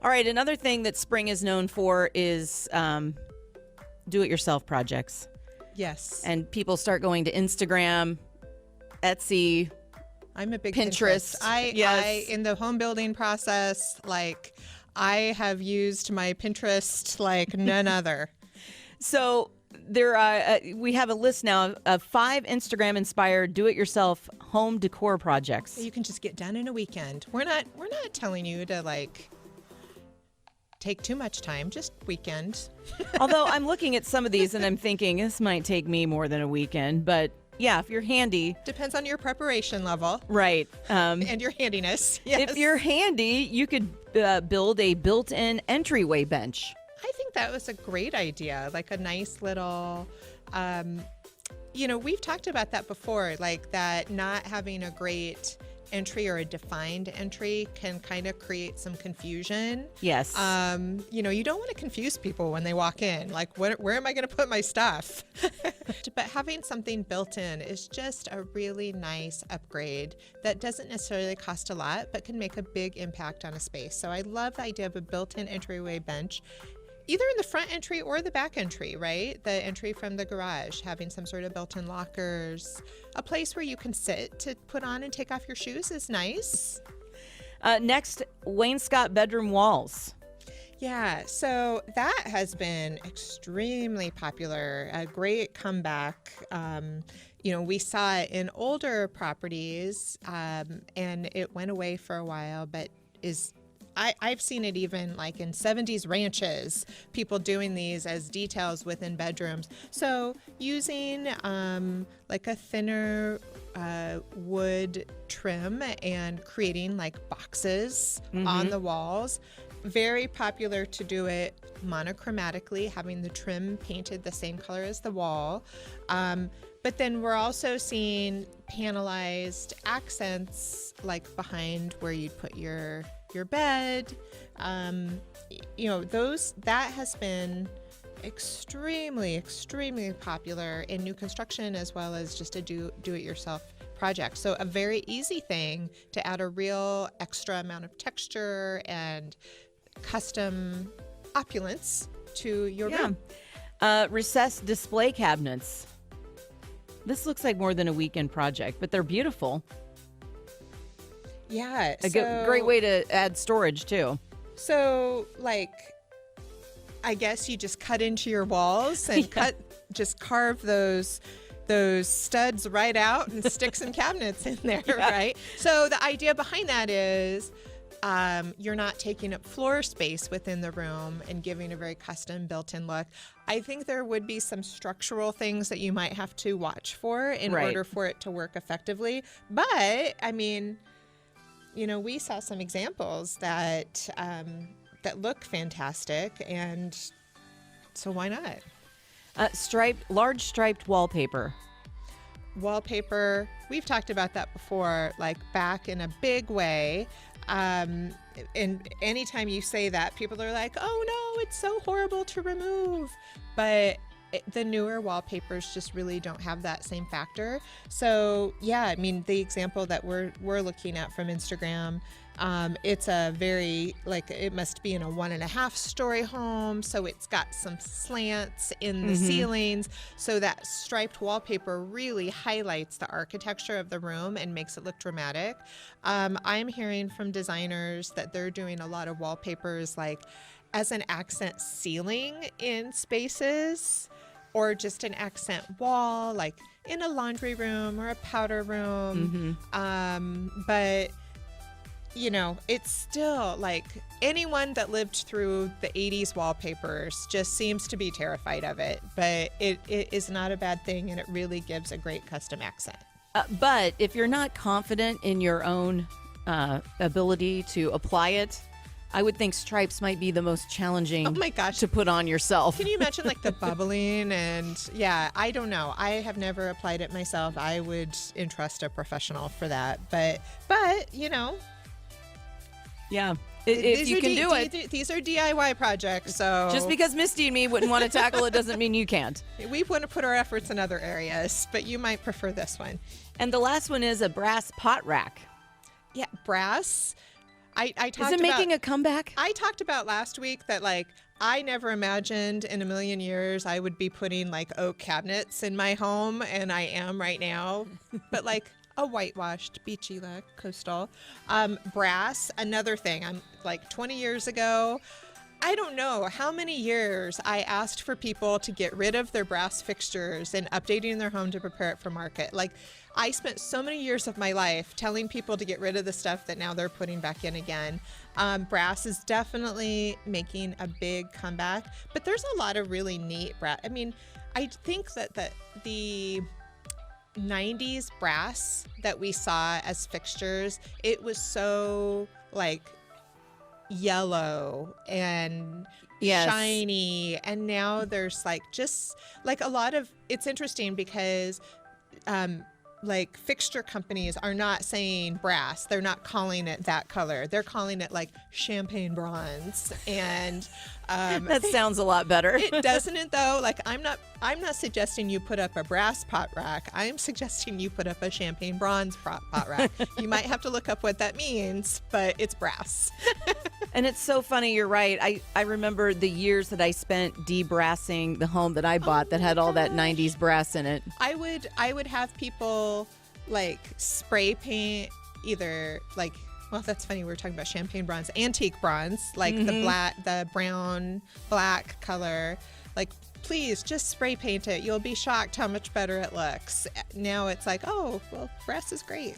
All right, another thing that spring is known for is do-it-yourself projects. Yes. And people start going to Instagram, Etsy. I'm a big Pinterest. I in the home building process, like I have used my Pinterest like none other. So we have a list now of 5 Instagram-inspired do-it-yourself home decor projects. You can just get done in a weekend. We're not telling you to like take too much time, just weekend. Although I'm looking at some of these and I'm thinking this might take me more than a weekend, but yeah, if you're handy. Depends on your preparation level. Right. And your handiness. Yes. If you're handy, you could build a built-in entryway bench. I think that was a great idea, like a nice little, we've talked about that before, like that not having a great entry or a defined entry can kind of create some confusion. Yes. You don't want to confuse people when they walk in, like where am I going to put my stuff? But having something built in is just a really nice upgrade that doesn't necessarily cost a lot, but can make a big impact on a space. So I love the idea of a built-in entryway bench, either in the front entry or the back entry, right? The entry from the garage, having some sort of built-in lockers, a place where you can sit to put on and take off your shoes is nice. Next, Wainscot bedroom walls. Yeah, so that has been extremely popular, a great comeback. We saw it in older properties, and it went away for a while, but I've seen it even like in 70s ranches, people doing these as details within bedrooms. So using like a thinner wood trim and creating like boxes on the walls. Very popular to do it monochromatically, having the trim painted the same color as the wall. But then we're also seeing panelized accents like behind where you'd put your bed. That has been extremely popular in new construction as well as just a do-it-yourself project. So a very easy thing to add a real extra amount of texture and custom opulence to your room. Recessed display cabinets. This looks like more than a weekend project, but they're beautiful. Yeah. A great way to add storage, too. So, I guess you just cut into your walls and just carve those studs right out and stick some cabinets in there, right? So the idea behind that is you're not taking up floor space within the room and giving a very custom built-in look. I think there would be some structural things that you might have to watch for in order for it to work effectively. But, I mean, we saw some examples that look fantastic, and so why not? Large striped wallpaper. Wallpaper, we've talked about that before, like back in a big way. And anytime you say that, people are like, oh no, it's so horrible to remove. But the newer wallpapers just really don't have that same factor. So yeah, I mean, the example that we're looking at from Instagram, it's a very, it must be in a 1.5 story home. So it's got some slants in the ceilings. So that striped wallpaper really highlights the architecture of the room and makes it look dramatic. I'm hearing from designers that they're doing a lot of wallpapers as an accent ceiling in spaces, or just an accent wall, like in a laundry room or a powder room. But, it's still anyone that lived through the 80s wallpapers just seems to be terrified of it. But it is not a bad thing, and it really gives a great custom accent. But if you're not confident in your own ability to apply it, I would think stripes might be the most challenging to put on yourself. Can you imagine the bubbling and I don't know. I have never applied it myself. I would entrust a professional for that. But yeah. If you can do it. These are DIY projects, so. Just because Misty and me wouldn't want to tackle it doesn't mean you can't. We want to put our efforts in other areas, but you might prefer this one. And the last one is a brass pot rack. Yeah, brass. I talked Is it making a comeback? I talked about last week that like I never imagined in a million years I would be putting like oak cabinets in my home, and I am right now. But like a whitewashed beachy look, coastal. Brass, another thing. I'm like 20 years ago. I don't know how many years I asked for people to get rid of their brass fixtures and updating their home to prepare it for market. Like, I spent so many years of my life telling people to get rid of the stuff that now they're putting back in again. Brass is definitely making a big comeback, but there's a lot of really neat brass. I mean, I think that the 90s brass that we saw as fixtures, it was so like yellow and shiny, and now there's like just like a lot of, it's interesting because like fixture companies are not saying brass, they're not calling it that color, they're calling it like champagne bronze. And that sounds a lot better. Doesn't it though? Like I'm not suggesting you put up a brass pot rack. I'm suggesting you put up a champagne bronze pot rack. You might have to look up what that means, but it's brass. And it's so funny, you're right. I remember the years that I spent debrassing the home that I bought that had all that 90s brass in it. I would have people like spray paint either like, well, that's funny. We were talking about champagne bronze, antique bronze, like the brown, black color. Like, please just spray paint it. You'll be shocked how much better it looks. Now it's like, oh, well, brass is great.